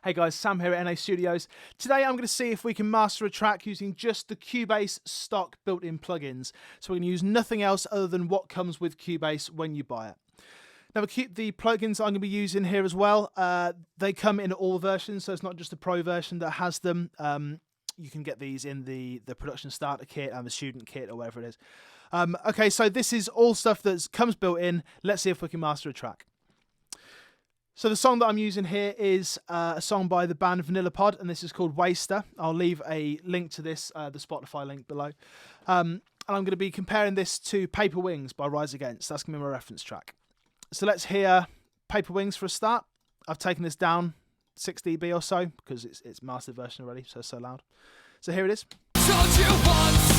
Hey guys, Sam here at NA Studios. Today I'm going to see if we can master a track using just the Cubase stock built-in plugins. So we're going to use nothing else other than what comes with Cubase when you buy it. Now the plugins I'm going to be using here as well, they come in all versions, so it's not just the Pro version that has them. You can get these in the production starter kit and the student kit or whatever it is. Okay, so this is all stuff that comes built in. Let's see if we can master a track. So the song that I'm using here is a song by the band Vanilla Pod, and this is called Waster. I'll leave a link to this, the Spotify link below. And I'm going to be comparing this to Paper Wings by Rise Against. That's going to be my reference track. So let's hear Paper Wings for a start. I've taken this down 6 dB or so because it's mastered version already, so it's so loud. So here it is. Told you once,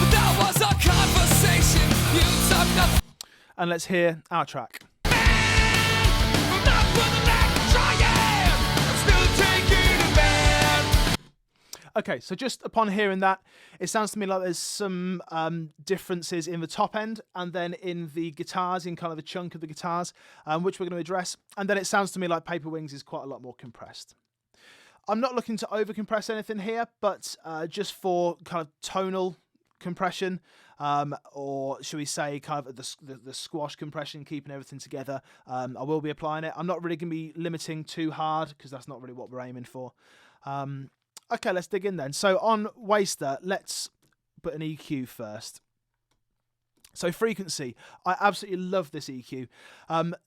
but that was our conversation. You took nothing. And let's hear our track. Okay, so just upon hearing that, it sounds to me like there's some differences in the top end and then in the guitars, in kind of the chunk of the guitars, which we're going to address. And then it sounds to me like Paper Wings is quite a lot more compressed. I'm not looking to over-compress anything here, but just for kind of tonal compression, or should we say kind of the squash compression, keeping everything together, I will be applying it. I'm not really going to be limiting too hard because that's not really what we're aiming for. Okay, let's dig in then. So on Waster, let's put an EQ first. So frequency, I absolutely love this EQ.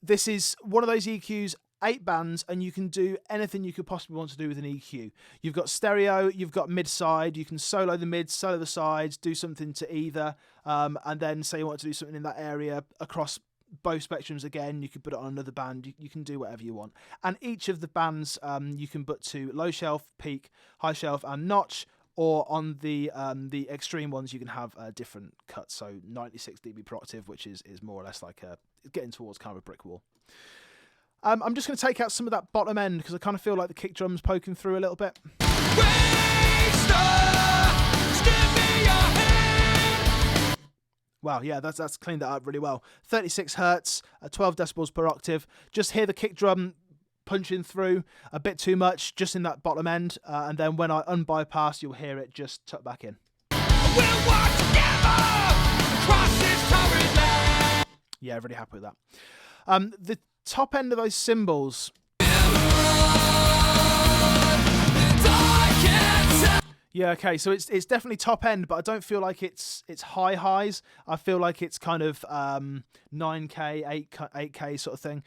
This is one of those EQs, 8 bands, and you can do anything you could possibly want to do with an EQ. You've got stereo, you've got mid-side, you can solo the mids, solo the sides, do something to either, and then say you want to do something in that area across both spectrums again, you could put it on another band, you can do whatever you want. And each of the bands you can put to low shelf, peak, high shelf and notch, or on the extreme ones you can have different cuts, so 96 dB per octave, which is more or less like getting towards kind of a brick wall. I'm just going to take out some of that bottom end because I kind of feel like the kick drum's poking through a little bit. Wow, yeah, that's cleaned that up really well. 36 hertz, 12 decibels per octave. Just hear the kick drum punching through a bit too much just in that bottom end, and then when I unbypass, you'll hear it just tuck back in. We'll walk together across this torrid land. Yeah, really happy with that. The top end of those cymbals. Yeah, okay, so it's definitely top end, but I don't feel like it's high highs. I feel like it's kind of 9K, 8K sort of thing.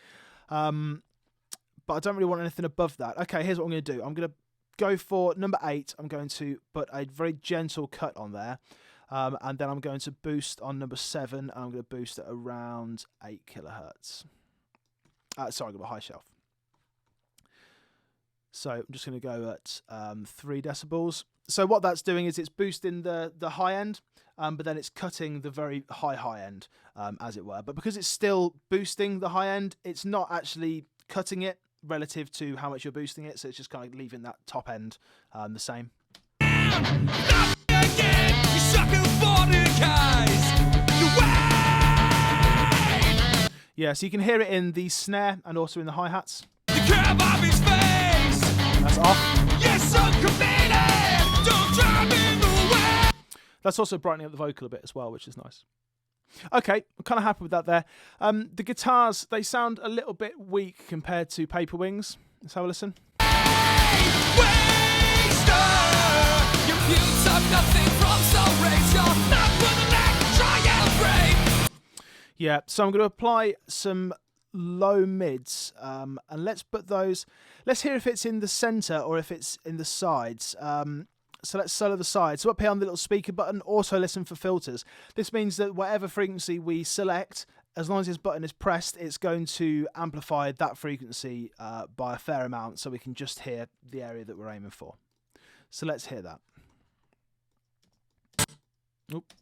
But I don't really want anything above that. Okay, here's what I'm going to do. I'm going to go for number 8. I'm going to put a very gentle cut on there. And then I'm going to boost on number 7, and I'm going to boost it around 8 kilohertz. Sorry, I've got a high shelf. So I'm just going to go at 3 decibels. So what that's doing is it's boosting the high end, but then it's cutting the very high end, as it were. But because it's still boosting the high end, it's not actually cutting it relative to how much you're boosting it. So it's just kind of leaving that top end the same. Yeah, so you can hear it in the snare and also in the hi-hats. That's off. Yes, so committed. Don't drive me away. That's also brightening up the vocal a bit as well, which is nice. Okay, I'm kind of happy with that there. The guitars, they sound a little bit weak compared to Paper Wings. Let's have a listen. Yeah, so I'm going to apply some low mids, and let's put those. Let's hear if it's in the center or if it's in the sides. So let's solo the sides. So up here on the little speaker button, also listen for filters. This means that whatever frequency we select, as long as this button is pressed, it's going to amplify that frequency by a fair amount, so we can just hear the area that we're aiming for. So let's hear that. Oop.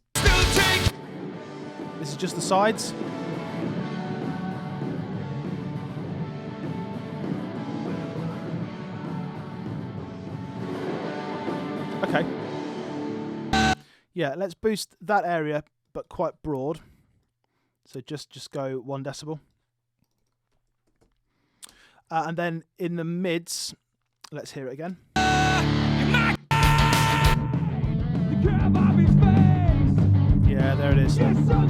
This is just the sides. Okay. Yeah, let's boost that area, but quite broad. So just go 1 decibel. And then in the mids, let's hear it again. Yeah, there it is. Without.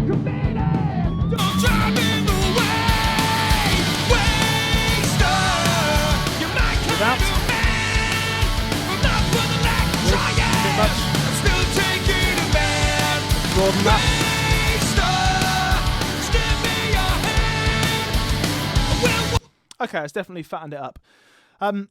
A bit much. Broaden that. Okay, it's definitely fattened it up. I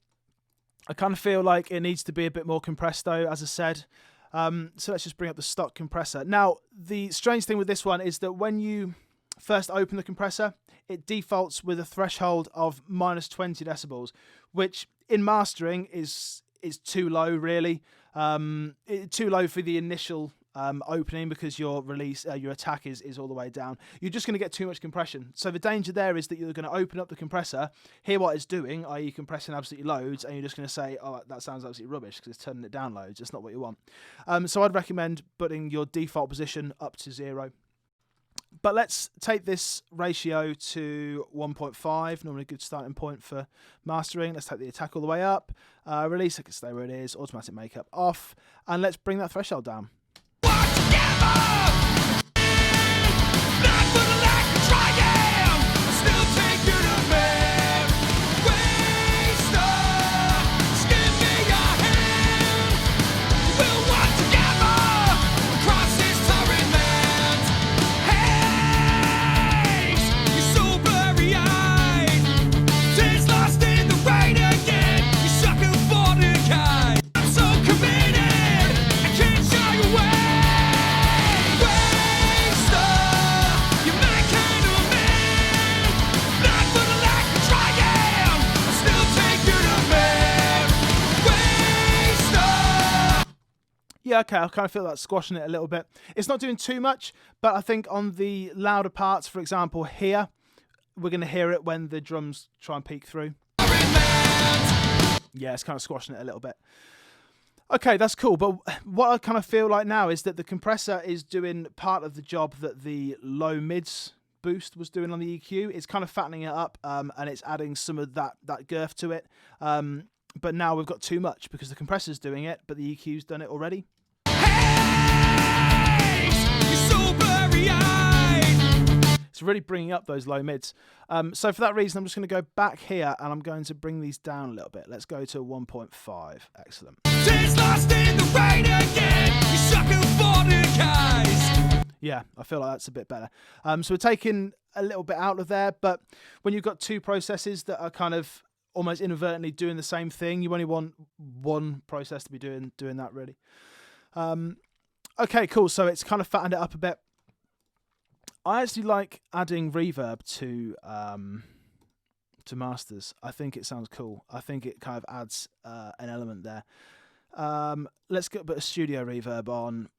kind of feel like it needs to be a bit more compressed though, as I said. So let's just bring up the stock compressor. Now, the strange thing with this one is that when you first open the compressor, it defaults with a threshold of -20 decibels, which in mastering is too low, really. Too low for the initial opening, because your release, your attack is all the way down. You're just going to get too much compression. So the danger there is that you're going to open up the compressor, hear what it's doing, i.e. compressing absolutely loads, and you're just going to say, oh, that sounds absolutely rubbish because it's turning it down loads. It's not what you want. So I'd recommend putting your default position up to 0. But let's take this ratio to 1.5, normally a good starting point for mastering. Let's take the attack all the way up, release, it can stay where it is, automatic makeup off, and let's bring that threshold down. Yeah, okay, I kind of feel like squashing it a little bit. It's not doing too much, but I think on the louder parts, for example, here, we're going to hear it when the drums try and peek through. Yeah, it's kind of squashing it a little bit. Okay, that's cool, but what I kind of feel like now is that the compressor is doing part of the job that the low mids boost was doing on the EQ. It's kind of fattening it up, and it's adding some of that girth to it. But now we've got too much because the compressor's doing it, but the EQ's done it already. It's really bringing up those low mids. So for that reason, I'm just going to go back here and I'm going to bring these down a little bit. Let's go to 1.5. Excellent. Yeah, I feel like that's a bit better. So we're taking a little bit out of there, but when you've got two processes that are kind of almost inadvertently doing the same thing, you only want one process to be doing that, really. Okay, cool. So it's kind of fattened it up a bit. I actually like adding reverb to masters. I think it sounds cool. I think it kind of adds an element there. Let's get a bit of studio reverb on.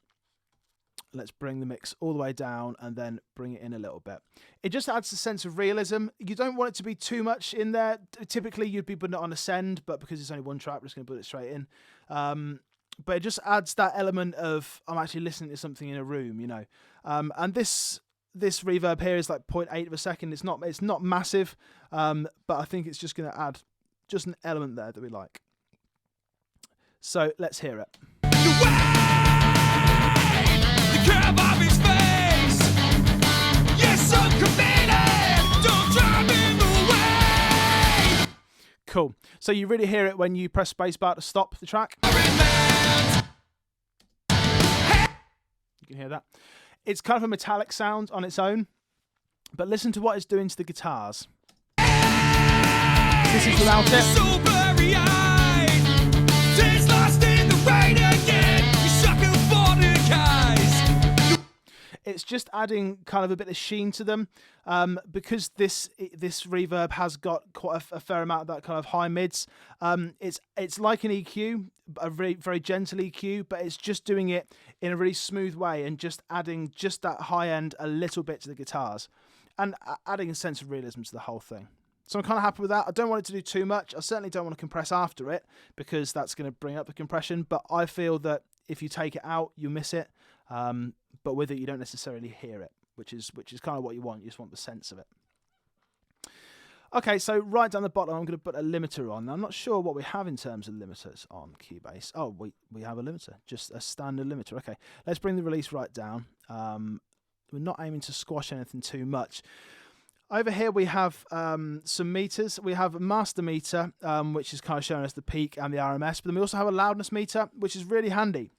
Let's bring the mix all the way down and then bring it in a little bit. It just adds a sense of realism. You don't want it to be too much in there. Typically, you'd be putting it on Ascend, but because it's only one track, we're just going to put it straight in. But it just adds that element of, I'm actually listening to something in a room, you know. And this reverb here is like 0.8 of a second. It's not massive, but I think it's just going to add just an element there that we like. So let's hear it. Curve off his face. You're so committed. Don't drive him away. Cool. So you really hear it when you press spacebar to stop the track. You can hear that. It's kind of a metallic sound on its own, but listen to what it's doing to the guitars. This is without it. It's just adding kind of a bit of sheen to them, because this reverb has got quite a fair amount of that kind of high mids. It's like an EQ, a very, very gentle EQ, but it's just doing it in a really smooth way and just adding just that high end a little bit to the guitars and adding a sense of realism to the whole thing. So I'm kind of happy with that. I don't want it to do too much. I certainly don't want to compress after it because that's going to bring up the compression, but I feel that if you take it out, you miss it. But with it, you don't necessarily hear it, which is kind of what you want. You just want the sense of it. Okay, so right down the bottom, I'm going to put a limiter on. Now, I'm not sure what we have in terms of limiters on Cubase. Oh, we have a limiter, just a standard limiter. Okay, let's bring the release right down. We're not aiming to squash anything too much. Over here we have some meters. We have a master meter, which is kind of showing us the peak and the RMS, but then we also have a loudness meter, which is really handy.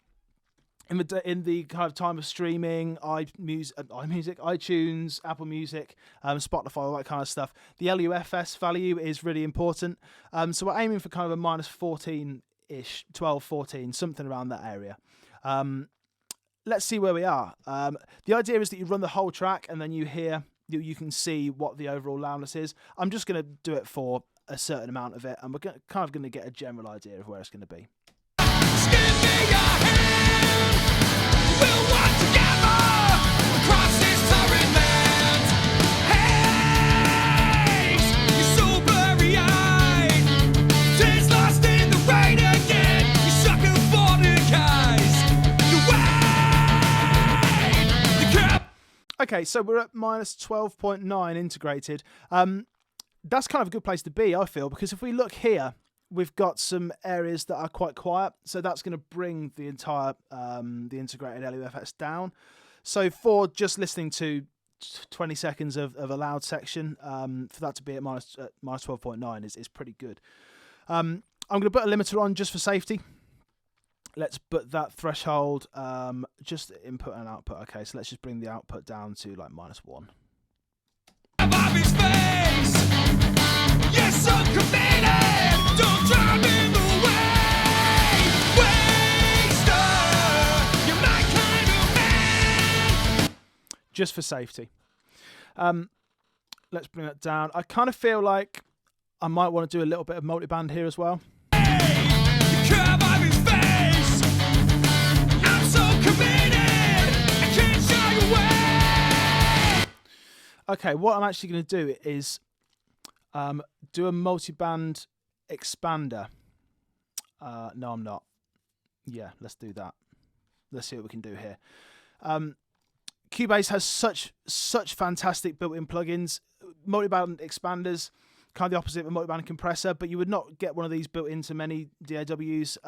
In the kind of time of streaming, iMusic, iTunes, Apple Music, Spotify, all that kind of stuff, the LUFS value is really important. So we're aiming for kind of a minus 14-ish, 12, 14, something around that area. Let's see where we are. The idea is that you run the whole track and then you can see what the overall loudness is. I'm just going to do it for a certain amount of it, and we're kind of going to get a general idea of where it's going to be. We'll walk together across this torrid land. Haze, you're so blurry-eyed. Days lost in the rain again. You're sucking for the guys. The cap. Okay, so we're at minus 12.9 integrated. That's kind of a good place to be, I feel, because if we look here, we've got some areas that are quite quiet, so that's going to bring the entire the integrated LUFS down. So for just listening to 20 seconds of a loud section, for that to be at minus 12.9 is pretty good. I'm going to put a limiter on just for safety. Let's put that threshold, just input and output. Okay, so let's just bring the output down to like -1. Yes, I'm committed. Don't drive in the way. Waster, you're my kind of man. Just for safety. Let's bring that down. I kind of feel like I might want to do a little bit of multiband here as well. The curve of his face. I'm so committed. I can't shy away. Okay, what I'm actually going to do is do a multiband expander. No, I'm not. Yeah, let's do that. Let's see what we can do here. Cubase has such fantastic built-in plugins. Multiband expanders, kind of the opposite of a multiband compressor, but you would not get one of these built into many DAWs.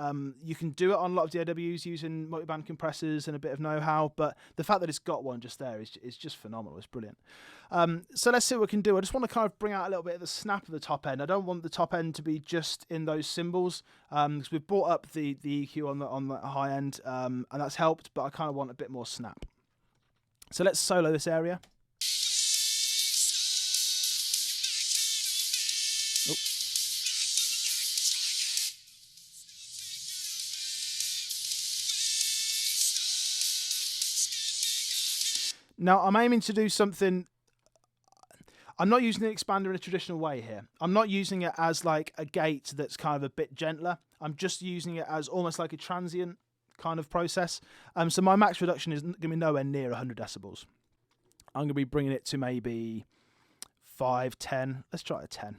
You can do it on a lot of DAWs using multiband compressors and a bit of know-how, but the fact that it's got one just there is just phenomenal. It's brilliant. So let's see what we can do. I just want to kind of bring out a little bit of the snap of the top end. I don't want the top end to be just in those cymbals, because we've brought up the EQ on the high end, and that's helped, but I kind of want a bit more snap. So let's solo this area. Oh. Now I'm aiming to do something. I'm not using the expander in a traditional way here. I'm not using it as like a gate that's kind of a bit gentler. I'm just using it as almost like a transient kind of process. So my max reduction is going to be nowhere near 100 decibels. I'm going to be bringing it to maybe 5, 10. Let's try a 10.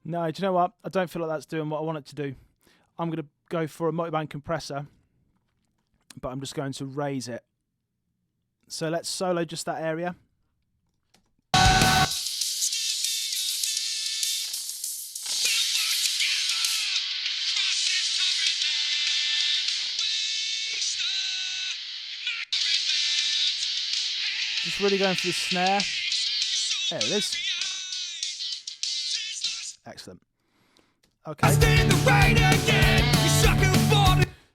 No, do you know what? I don't feel like that's doing what I want it to do. I'm going to go for a multiband compressor, but I'm just going to raise it. So let's solo just that area. Just really going for the snare. There it is. Excellent. Okay.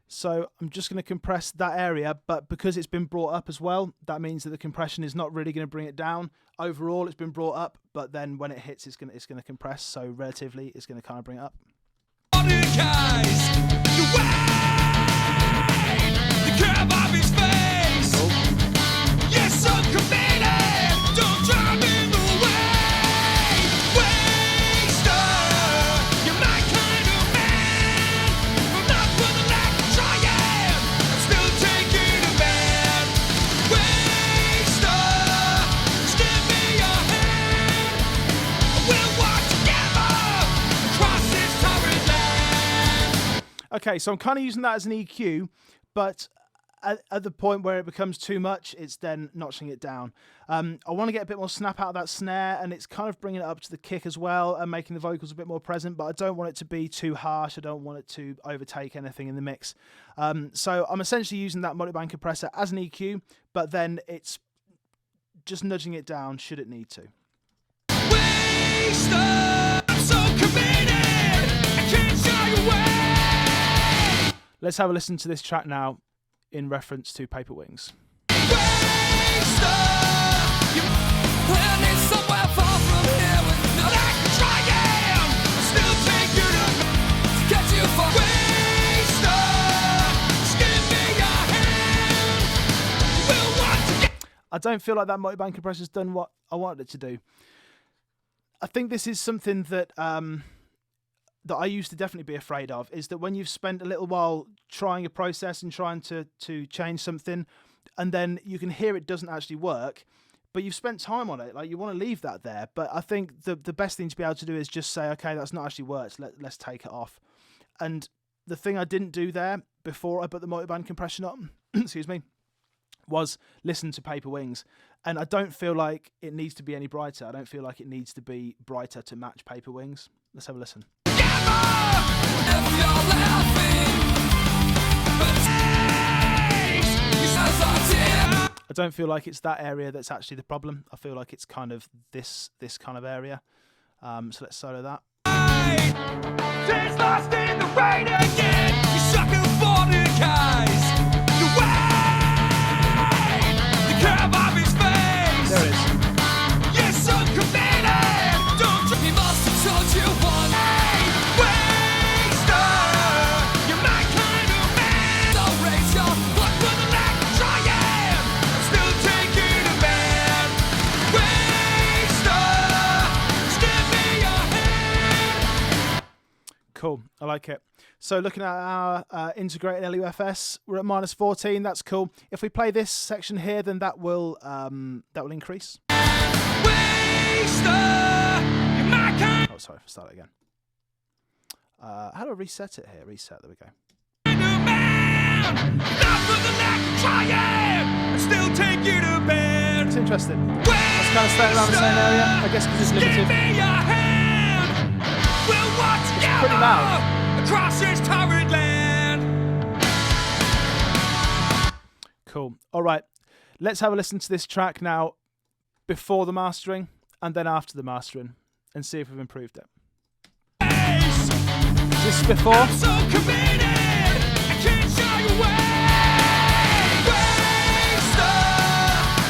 So I'm just going to compress that area, but because it's been brought up as well, that means that the compression is not really going to bring it down. Overall, it's been brought up, but then when it hits, it's going to compress. So relatively, it's going to kind of bring it up. The Okay, so I'm kind of using that as an EQ, but at the point where it becomes too much, it's then notching it down. I want to get a bit more snap out of that snare, and it's kind of bringing it up to the kick as well and making the vocals a bit more present, but I don't want it to be too harsh. I don't want it to overtake anything in the mix. So I'm essentially using that multiband compressor as an EQ, but then it's just nudging it down should it need to. Waster, I'm so committed, I can't shy away. Let's have a listen to this track now in reference to Paper Wings. Waster, you landing somewhere far from here with no like trying. Still take you to catch you for Waster. Just give me your hand. We'll want to get. I don't feel like that multiband compressor's done what I wanted it to do. I think this is something that that I used to definitely be afraid of, is that when you've spent a little while trying a process and trying to change something, and then you can hear it doesn't actually work, but you've spent time on it, like you want to leave that there. But I think the best thing to be able to do is just say, okay, that's not actually worked, let's take it off. And the thing I didn't do there before I put the multiband compression on, excuse me, was listen to Paper Wings. And I don't feel like it needs to be any brighter. I don't feel like it needs to be brighter to match Paper Wings. Let's have a listen. I don't feel like it's that area that's actually the problem. I feel like it's kind of this kind of area. So let's solo that. It's lost in the rain again. You sucker for the guys. The way, the curve of his face. There it is. You're so committed. Don't you? He must have told you one. Waster, you're my kind of man. Don't raise your blood for the lack of trying. Still taking a man. Waster, just give me your hand. Cool, I like it. So looking at our integrated LUFS, we're at -14. That's cool. If we play this section here, then that will increase. Waster, you're my kind Oh, sorry, start it again. How do I reset it here? Reset, there we go. of man. Not for the lack of trying. I still take you to bed. It's interesting. Let's kind of stay around the same area, I guess, because it's Give limited. me your hand. We'll walk together pretty loud. across this torrid land. Cool. All right, let's have a listen to this track now before the mastering and then after the mastering and see if we've improved it. Is this before? I'm so committed, I can't shy away. Waster,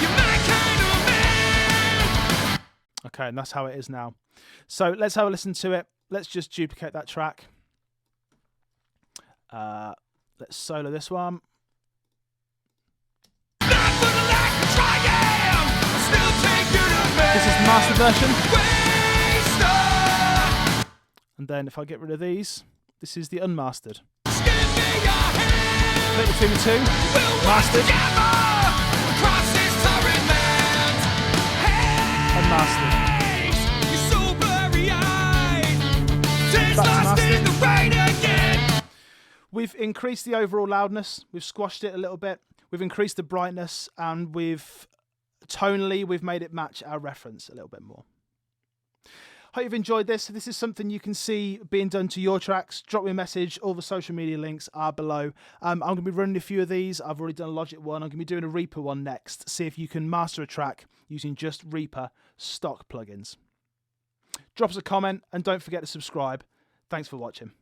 you're my kind of man. Okay, and that's how it is now. So let's have a listen to it. Let's just duplicate that track. Let's solo this one. Not for the lack of trying. I still take you to bed. This is the master version. Waster, And then if I get rid of these, this is the unmastered. just give me your hand. Flip between the two. We'll walk Mastered. together across this torrid land. Unmastered. You're so blurry-eyed. Days Back to lost mastered. in the rain again. We've increased the overall loudness. We've squashed it a little bit. We've increased the brightness, and we've made it match our reference a little bit more. Hope you've enjoyed this. If this is something you can see being done to your tracks, drop me a message. All the social media links are below. I'm going to be running a few of these. I've already done a Logic one. I'm going to be doing a Reaper one next. See if you can master a track using just Reaper stock plugins. Drop us a comment and don't forget to subscribe. Thanks for watching.